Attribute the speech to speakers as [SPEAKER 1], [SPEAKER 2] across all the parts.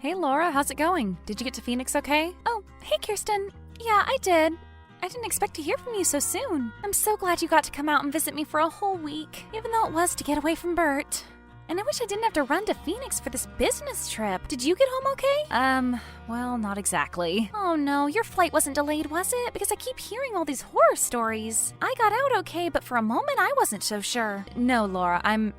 [SPEAKER 1] Hey Laura, how's it going? Did you get to Phoenix okay? Oh, hey Kirsten. Yeah, I did. I didn't expect to hear from you so soon. I'm so glad you got to come out and visit me for a whole week, even though it was to get away from Bert. And I wish I didn't have to run to Phoenix for this business trip. Did you get home okay? Well, not exactly. Oh no, your flight wasn't delayed, was it? Because I keep hearing all these horror stories. I got out okay, but for a moment I wasn't so sure. No, Laura, I'm,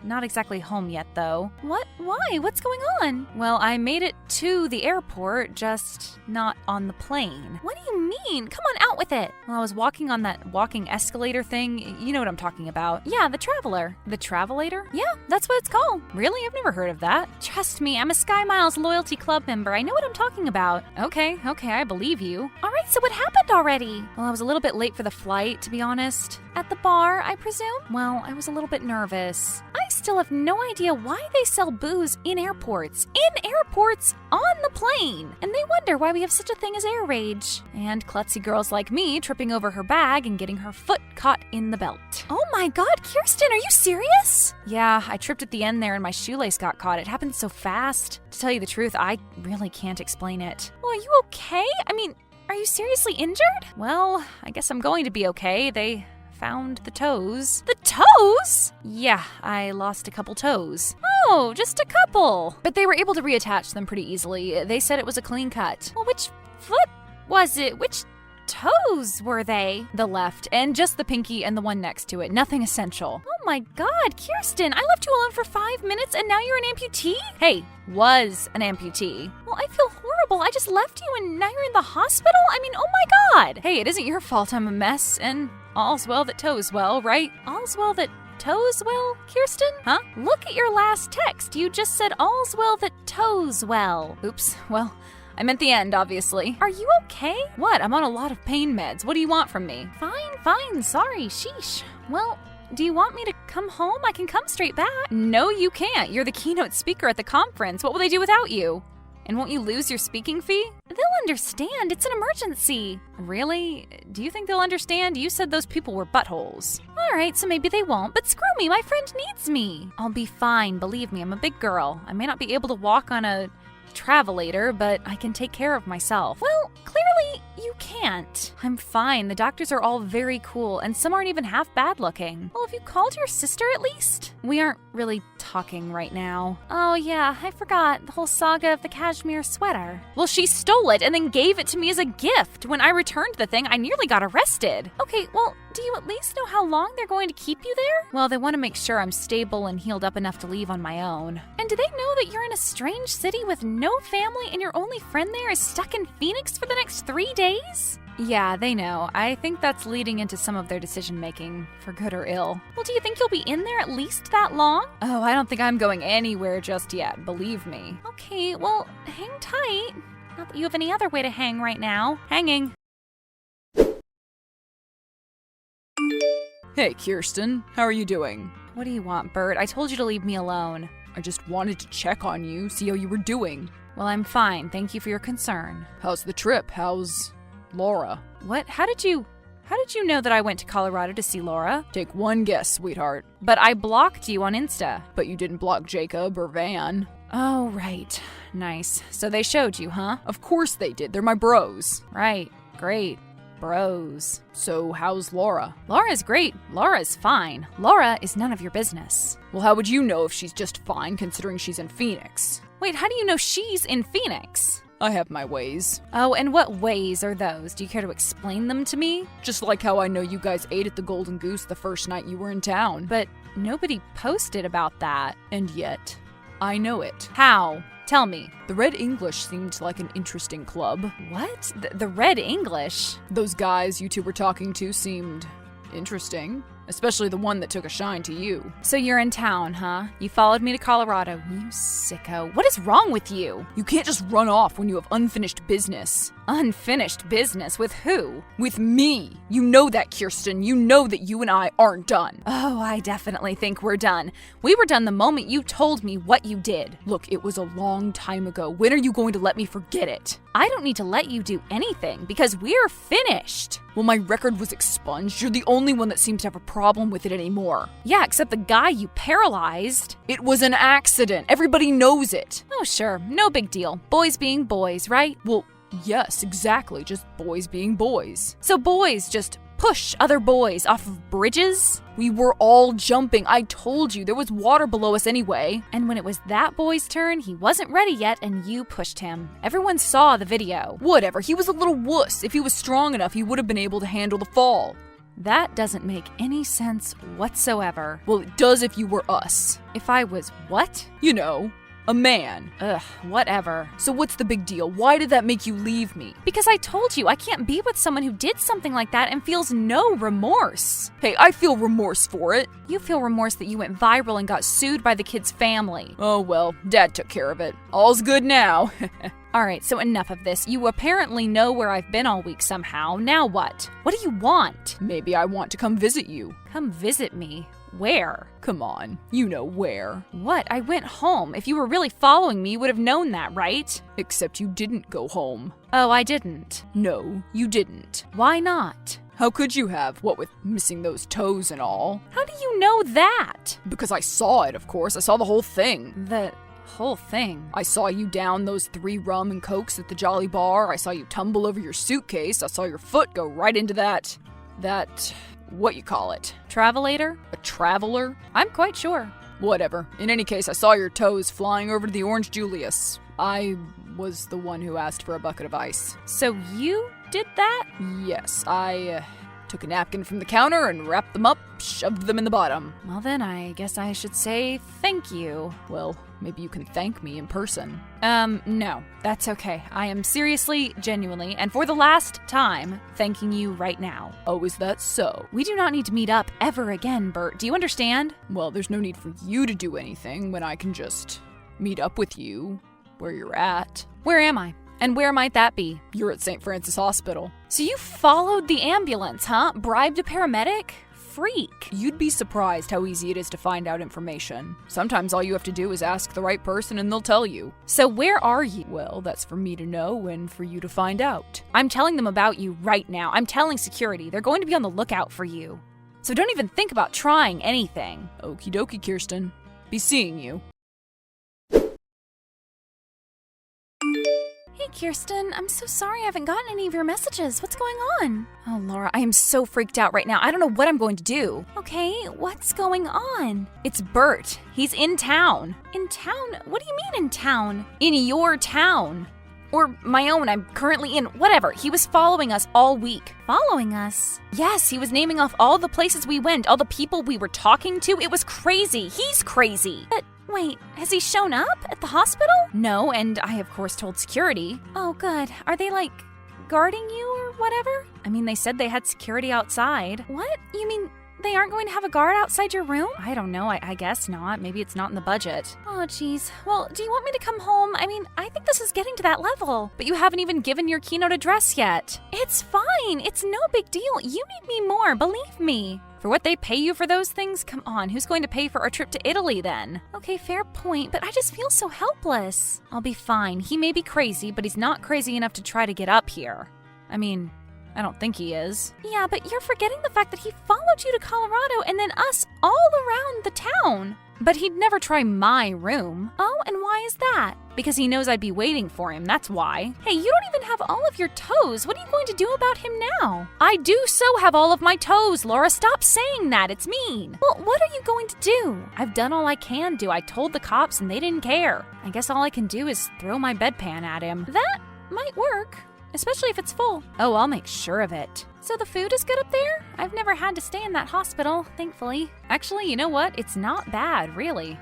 [SPEAKER 1] not exactly home yet, though. What? Why? What's going on? Well, I made it to the airport, just not on the plane. What do you mean? Come on, out with it. Well, I was walking on that walking escalator thing. You know what I'm talking about. Yeah, the Traveler. The Travelator? Yeah, that's what it's called. Really? I've never heard of that. Trust me, I'm a Sky Miles Loyalty Club member. I know what I'm talking about. Okay, I believe you. All right, so what happened already? Well, I was a little bit late for the flight, to be honest. At the bar, I presume? Well, I was a little bit nervous. I still have no idea why they sell booze in airports. In airports, on the plane. And they wonder why we have such a thing as air rage. And klutzy girls like me tripping over her bag and getting her foot caught in the belt. Oh my god, Kirsten, are you serious? Yeah, I tripped at the end there and my shoelace got caught. It happened so fast. To tell you the truth, I really can't explain it. Well, are you okay? I mean, are you seriously injured? Well, I guess I'm going to be okay. They found the toes. The toes? Yeah, I lost a couple toes. Oh, just a couple. But they were able to reattach them pretty easily. They said it was a clean cut. Well, which foot was it? Which toes were they? The left, and just the pinky and the one next to it. Nothing essential. Oh my god, Kirsten, I left you alone for 5 minutes and now you're an amputee? Hey, was an amputee. Well, I feel horrible. I just left you and now you're in the hospital? I mean, oh my god. Hey, it isn't your fault I'm a mess, and all's well that toes well, right? All's well that toes well, Kirsten? Huh? Look at your last text. You just said all's well that toes well. Oops, well, I meant the end, obviously. Are you okay? What? I'm on a lot of pain meds. What do you want from me? Fine, sorry, sheesh. Well, do you want me to come home? I can come straight back. No, you can't. You're the keynote speaker at the conference. What will they do without you? And won't you lose your speaking fee? They'll understand. It's an emergency. Really? Do you think they'll understand? You said those people were buttholes. All right, so maybe they won't, but screw me. My friend needs me. I'll be fine. Believe me, I'm a big girl. I may not be able to walk on a Travelator, but I can take care of myself. Well, clearly you can't. I'm fine. The doctors are all very cool, and some aren't even half bad looking. Well, have you called your sister at least? We aren't really talking right now. Oh yeah, I forgot. The whole saga of the cashmere sweater. Well, she stole it and then gave it to me as a gift. When I returned the thing, I nearly got arrested. Okay, well, do you at least know how long they're going to keep you there? Well, they want to make sure I'm stable and healed up enough to leave on my own. And do they know that you're in a strange city with no family and your only friend there is stuck in Phoenix for the next 3 days? Yeah, they know. I think that's leading into some of their decision-making, for good or ill. Well, do you think you'll be in there at least that long? Oh, I don't think I'm going anywhere just yet, believe me. Okay, well, hang tight. Not that you have any other way to hang right now. Hanging.
[SPEAKER 2] Hey, Kirsten. How are you doing?
[SPEAKER 1] What do you want, Bert? I told you to leave me alone.
[SPEAKER 2] I just wanted to check on you, see how you were doing.
[SPEAKER 1] Well, I'm fine. Thank you for your concern.
[SPEAKER 2] How's the trip? How's Laura?
[SPEAKER 1] What? How did you know that I went to Colorado to see Laura?
[SPEAKER 2] Take one guess, sweetheart.
[SPEAKER 1] But I blocked you on Insta.
[SPEAKER 2] But you didn't block Jacob or Van.
[SPEAKER 1] Oh, right. Nice. So they showed you, huh?
[SPEAKER 2] Of course they did. They're my bros.
[SPEAKER 1] Right. Great. Bros.
[SPEAKER 2] So how's Laura?
[SPEAKER 1] Laura's great. Laura's fine. Laura is none of your business.
[SPEAKER 2] Well, how would you know if she's just fine considering she's in Phoenix?
[SPEAKER 1] Wait, how do you know she's in Phoenix?
[SPEAKER 2] I have my ways.
[SPEAKER 1] Oh, and what ways are those? Do you care to explain them to me?
[SPEAKER 2] Just like how I know you guys ate at the Golden Goose the first night you were in town.
[SPEAKER 1] But nobody posted about that.
[SPEAKER 2] And yet, I know it.
[SPEAKER 1] How? Tell me.
[SPEAKER 2] The Red English seemed like an interesting club.
[SPEAKER 1] What? The Red English?
[SPEAKER 2] Those guys you two were talking to seemed interesting. Especially the one that took a shine to you.
[SPEAKER 1] So you're in town, huh? You followed me to Colorado. You sicko. What is wrong with you?
[SPEAKER 2] You can't just run off when you have unfinished business.
[SPEAKER 1] Unfinished business? With who?
[SPEAKER 2] With me. You know that, Kirsten. You know that you and I aren't done.
[SPEAKER 1] Oh, I definitely think we're done. We were done the moment you told me what you did.
[SPEAKER 2] Look, it was a long time ago. When are you going to let me forget it?
[SPEAKER 1] I don't need to let you do anything because we're finished.
[SPEAKER 2] Well, my record was expunged. You're the only one that seems to have a problem with it anymore.
[SPEAKER 1] Yeah, except the guy you paralyzed.
[SPEAKER 2] It was an accident. Everybody knows it.
[SPEAKER 1] Oh, sure. No big deal. Boys being boys, right?
[SPEAKER 2] Well, yes, exactly. Just boys being boys.
[SPEAKER 1] So boys just push other boys off of bridges?
[SPEAKER 2] We were all jumping. I told you, there was water below us anyway.
[SPEAKER 1] And when it was that boy's turn, he wasn't ready yet and you pushed him. Everyone saw the video.
[SPEAKER 2] Whatever, he was a little wuss. If he was strong enough, he would have been able to handle the fall.
[SPEAKER 1] That doesn't make any sense whatsoever.
[SPEAKER 2] Well, it does if you were us.
[SPEAKER 1] If I was what?
[SPEAKER 2] You know, a man.
[SPEAKER 1] Ugh, whatever.
[SPEAKER 2] So what's the big deal? Why did that make you leave me?
[SPEAKER 1] Because I told you I can't be with someone who did something like that and feels no remorse.
[SPEAKER 2] Hey, I feel remorse for it.
[SPEAKER 1] You feel remorse that you went viral and got sued by the kid's family.
[SPEAKER 2] Oh well, Dad took care of it. All's good now.
[SPEAKER 1] Alright, so enough of this. You apparently know where I've been all week somehow. Now what? What do you want?
[SPEAKER 2] Maybe I want to come visit you.
[SPEAKER 1] Come visit me? Where?
[SPEAKER 2] Come on, you know where.
[SPEAKER 1] What? I went home. If you were really following me, you would have known that, right?
[SPEAKER 2] Except you didn't go home.
[SPEAKER 1] Oh, I didn't.
[SPEAKER 2] No, you didn't.
[SPEAKER 1] Why not?
[SPEAKER 2] How could you have, what with missing those toes and all?
[SPEAKER 1] How do you know that?
[SPEAKER 2] Because I saw it, of course. I saw the whole thing.
[SPEAKER 1] The whole thing?
[SPEAKER 2] I saw you down those 3 rum and cokes at the Jolly Bar. I saw you tumble over your suitcase. I saw your foot go right into that, what you call it?
[SPEAKER 1] Travelator?
[SPEAKER 2] A traveler?
[SPEAKER 1] I'm quite sure.
[SPEAKER 2] Whatever. In any case, I saw your toes flying over to the Orange Julius. I was the one who asked for a bucket of ice.
[SPEAKER 1] So you did that?
[SPEAKER 2] Yes, I took a napkin from the counter and wrapped them up, shoved them in the bottom.
[SPEAKER 1] Well then, I guess I should say thank you.
[SPEAKER 2] Well, maybe you can thank me in person.
[SPEAKER 1] No, that's okay. I am seriously, genuinely, and for the last time, thanking you right now.
[SPEAKER 2] Oh, is that so?
[SPEAKER 1] We do not need to meet up ever again, Bert. Do you understand?
[SPEAKER 2] Well, there's no need for you to do anything when I can just meet up with you where you're at.
[SPEAKER 1] Where am I? And where might that be?
[SPEAKER 2] You're at St. Francis Hospital.
[SPEAKER 1] So you followed the ambulance, huh? Bribed a paramedic? Freak.
[SPEAKER 2] You'd be surprised how easy it is to find out information. Sometimes all you have to do is ask the right person and they'll tell you.
[SPEAKER 1] So where are you?
[SPEAKER 2] Well, that's for me to know and for you to find out.
[SPEAKER 1] I'm telling them about you right now. I'm telling security. They're going to be on the lookout for you. So don't even think about trying anything.
[SPEAKER 2] Okie dokie, Kirsten. Be seeing you.
[SPEAKER 1] Hey, Kirsten, I'm so sorry I haven't gotten any of your messages. What's going on? Oh, Laura, I am so freaked out right now. I don't know what I'm going to do. Okay, what's going on? It's Bert. He's in town. In town? What do you mean in town? In your town. Or my own, I'm currently in. Whatever. He was following us all week. Following us? Yes, he was naming off all the places we went, all the people we were talking to. It was crazy. He's crazy. But wait, has he shown up at the hospital? No, and I of course told security. Oh, good. Are they like guarding you or whatever? I mean, they said they had security outside. What? You mean they aren't going to have a guard outside your room? I don't know. I guess not. Maybe it's not in the budget. Oh, jeez. Well, do you want me to come home? I mean, I think this is getting to that level. But you haven't even given your keynote address yet. It's fine. It's no big deal. You need me more, believe me. For what they pay you for those things? Come on, who's going to pay for our trip to Italy then? Okay, fair point, but I just feel so helpless. I'll be fine. He may be crazy, but he's not crazy enough to try to get up here. I mean, I don't think he is. Yeah, but you're forgetting the fact that he followed you to Colorado and then us all around the town. But he'd never try my room. Oh, and why is that? Because he knows I'd be waiting for him, that's why. Hey, you don't even have all of your toes. What are you going to do about him now? I do so have all of my toes, Laura. Stop saying that. It's mean. Well, what are you going to do? I've done all I can do. I told the cops and they didn't care. I guess all I can do is throw my bedpan at him. That might work. Especially if it's full. Oh, I'll make sure of it. So the food is good up there? I've never had to stay in that hospital, thankfully. Actually, you know what? It's not bad, really.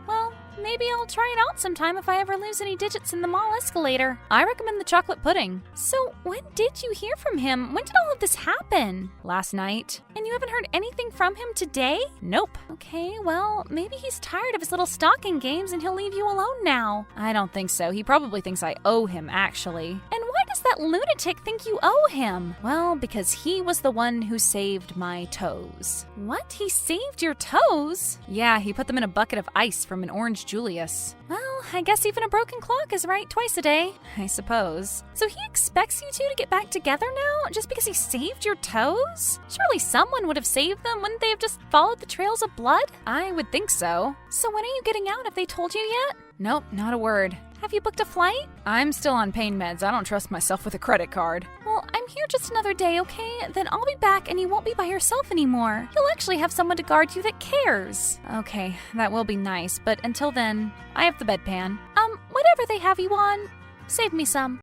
[SPEAKER 1] Well, maybe I'll try it out sometime if I ever lose any digits in the mall escalator. I recommend the chocolate pudding. So when did you hear from him? When did all of this happen? Last night. And you haven't heard anything from him today? Nope. Okay, well, maybe he's tired of his little stalking games and he'll leave you alone now. I don't think so. He probably thinks I owe him, actually. And why does does that lunatic think you owe him? Well, because he was the one who saved my toes. What? He saved your toes? Yeah, he put them in a bucket of ice from an Orange Julius. Well, I guess even a broken clock is right twice a day, I suppose. So he expects you two to get back together now, just because he saved your toes? Surely someone would have saved them, wouldn't they have just followed the trails of blood? I would think so. So when are you getting out? Have they told you yet? Nope, not a word. Have you booked a flight? I'm still on pain meds. I don't trust myself with a credit card. Well, I'm here just another day, okay? Then I'll be back and you won't be by yourself anymore. You'll actually have someone to guard you that cares. Okay, that will be nice, but until then, I have the bedpan. Whatever they have you on, save me some.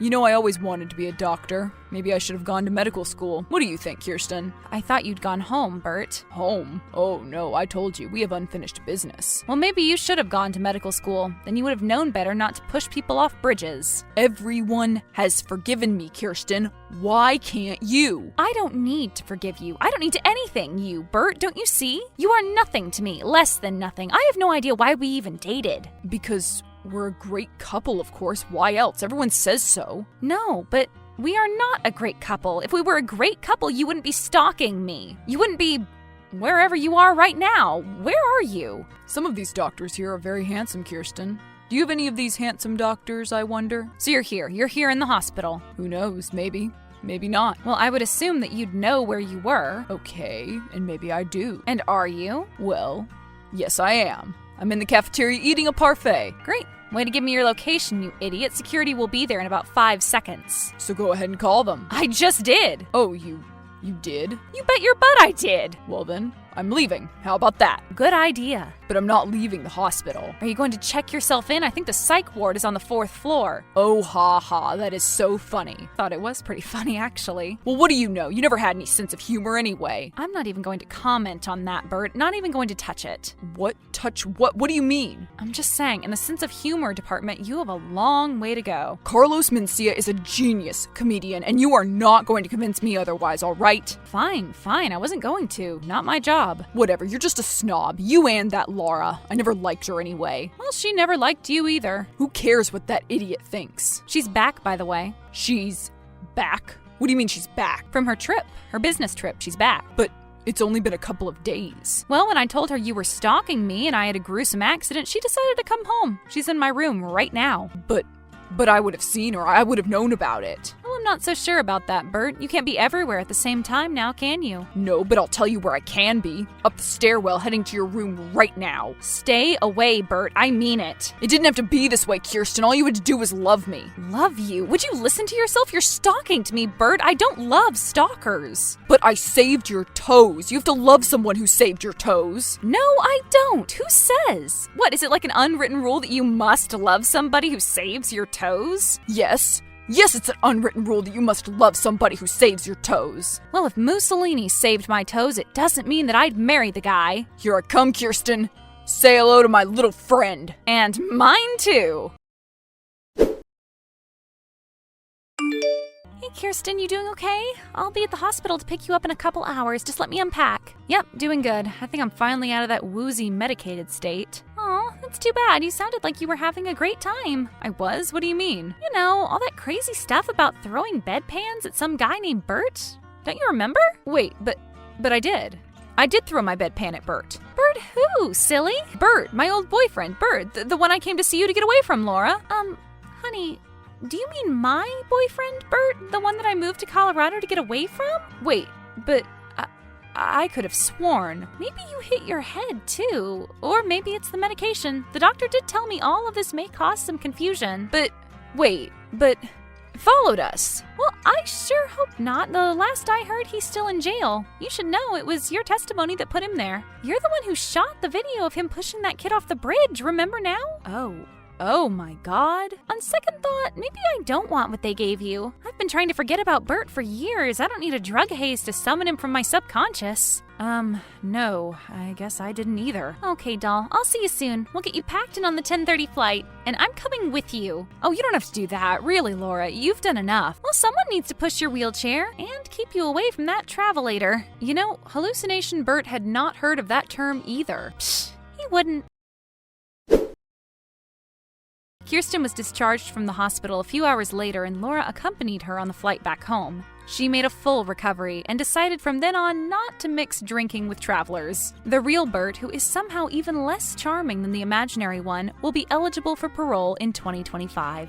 [SPEAKER 2] You know, I always wanted to be a doctor. Maybe I should have gone to medical school. What do you think, Kirsten?
[SPEAKER 1] I thought you'd gone home, Bert.
[SPEAKER 2] Home? Oh, no, I told you, we have unfinished business.
[SPEAKER 1] Well, maybe you should have gone to medical school. Then you would have known better not to push people off bridges.
[SPEAKER 2] Everyone has forgiven me, Kirsten. Why can't you?
[SPEAKER 1] I don't need to forgive you. I don't need to anything, you, Bert. Don't you see? You are nothing to me, less than nothing. I have no idea why we even dated.
[SPEAKER 2] Because we're a great couple, of course. Why else? Everyone says so.
[SPEAKER 1] No, but we are not a great couple. If we were a great couple, you wouldn't be stalking me. You wouldn't be wherever you are right now. Where are you?
[SPEAKER 2] Some of these doctors here are very handsome, Kirsten. Do you have any of these handsome doctors, I wonder?
[SPEAKER 1] So you're here. You're here in the hospital.
[SPEAKER 2] Who knows? Maybe. Maybe not.
[SPEAKER 1] Well, I would assume that you'd know where you were.
[SPEAKER 2] Okay, and maybe I do.
[SPEAKER 1] And are you?
[SPEAKER 2] Well, yes, I am. I'm in the cafeteria eating a parfait.
[SPEAKER 1] Great. Way to give me your location, you idiot. Security will be there in about 5 seconds.
[SPEAKER 2] So go ahead and call them.
[SPEAKER 1] I just did.
[SPEAKER 2] Oh, you did?
[SPEAKER 1] You bet your butt I did.
[SPEAKER 2] Well then, I'm leaving. How about that?
[SPEAKER 1] Good idea.
[SPEAKER 2] But I'm not leaving the hospital.
[SPEAKER 1] Are you going to check yourself in? I think the psych ward is on the 4th floor.
[SPEAKER 2] Oh, ha ha, that is so funny.
[SPEAKER 1] Thought it was pretty funny, actually.
[SPEAKER 2] Well, what do you know? You never had any sense of humor anyway.
[SPEAKER 1] I'm not even going to comment on that, Bert. Not even going to touch it.
[SPEAKER 2] What? Touch what? What do you mean?
[SPEAKER 1] I'm just saying, in the sense of humor department, you have a long way to go.
[SPEAKER 2] Carlos Mencia is a genius comedian, and you are not going to convince me otherwise, all right?
[SPEAKER 1] Fine. I wasn't going to. Not my job.
[SPEAKER 2] Whatever, you're just a snob. You and that Laura. I never liked her anyway.
[SPEAKER 1] Well, she never liked you either.
[SPEAKER 2] Who cares what that idiot thinks?
[SPEAKER 1] She's back, by the way.
[SPEAKER 2] She's back? What do you mean she's back?
[SPEAKER 1] From her trip. Her business trip. She's back.
[SPEAKER 2] But it's only been a couple of days.
[SPEAKER 1] Well, when I told her you were stalking me and I had a gruesome accident, she decided to come home. She's in my room right now.
[SPEAKER 2] But I would have seen her. I would have known about it.
[SPEAKER 1] Well, I'm not so sure about that, Bert. You can't be everywhere at the same time now, can you?
[SPEAKER 2] No, but I'll tell you where I can be. Up the stairwell, heading to your room right now.
[SPEAKER 1] Stay away, Bert. I mean it.
[SPEAKER 2] It didn't have to be this way, Kirsten. All you had to do was love me.
[SPEAKER 1] Love you? Would you listen to yourself? You're stalking to me, Bert. I don't love stalkers.
[SPEAKER 2] But I saved your toes. You have to love someone who saved your toes.
[SPEAKER 1] No, I don't. Who says? What, is it like an unwritten rule that you must love somebody who saves your toes?
[SPEAKER 2] Yes. Yes, it's an unwritten rule that you must love somebody who saves your toes.
[SPEAKER 1] Well, if Mussolini saved my toes, it doesn't mean that I'd marry the guy.
[SPEAKER 2] Here I come, Kirsten. Say hello to my little friend.
[SPEAKER 1] And mine too. Hey, Kirsten, you doing okay? I'll be at the hospital to pick you up in a couple hours. Just let me unpack. Yep, doing good. I think I'm finally out of that woozy medicated state. Aw, that's too bad. You sounded like you were having a great time. I was? What do you mean? You know, all that crazy stuff about throwing bedpans at some guy named Bert. Don't you remember? Wait, but I did. I did throw my bedpan at Bert. Bert who, silly? Bert, my old boyfriend, Bert, the one I came to see you to get away from, Laura. Honey, do you mean my boyfriend, Bert? The one that I moved to Colorado to get away from? Wait, but I could have sworn. Maybe you hit your head, too. Or maybe it's the medication. The doctor did tell me all of this may cause some confusion. But followed us. Well, I sure hope not. The last I heard, he's still in jail. You should know it was your testimony that put him there. You're the one who shot the video of him pushing that kid off the bridge, remember now? Oh my God. On second thought, maybe I don't want what they gave you. I've been trying to forget about Bert for years. I don't need a drug haze to summon him from my subconscious. No, I guess I didn't either. Okay, doll, I'll see you soon. We'll get you packed in on the 10:30 flight, and I'm coming with you. Oh, you don't have to do that. Really, Laura, you've done enough. Well, someone needs to push your wheelchair and keep you away from that travelator. You know, hallucination Bert had not heard of that term either. Psh, he wouldn't. Kirsten was discharged from the hospital a few hours later, and Laura accompanied her on the flight back home. She made a full recovery and decided from then on not to mix drinking with travelers. The real Bert, who is somehow even less charming than the imaginary one, will be eligible for parole in 2025.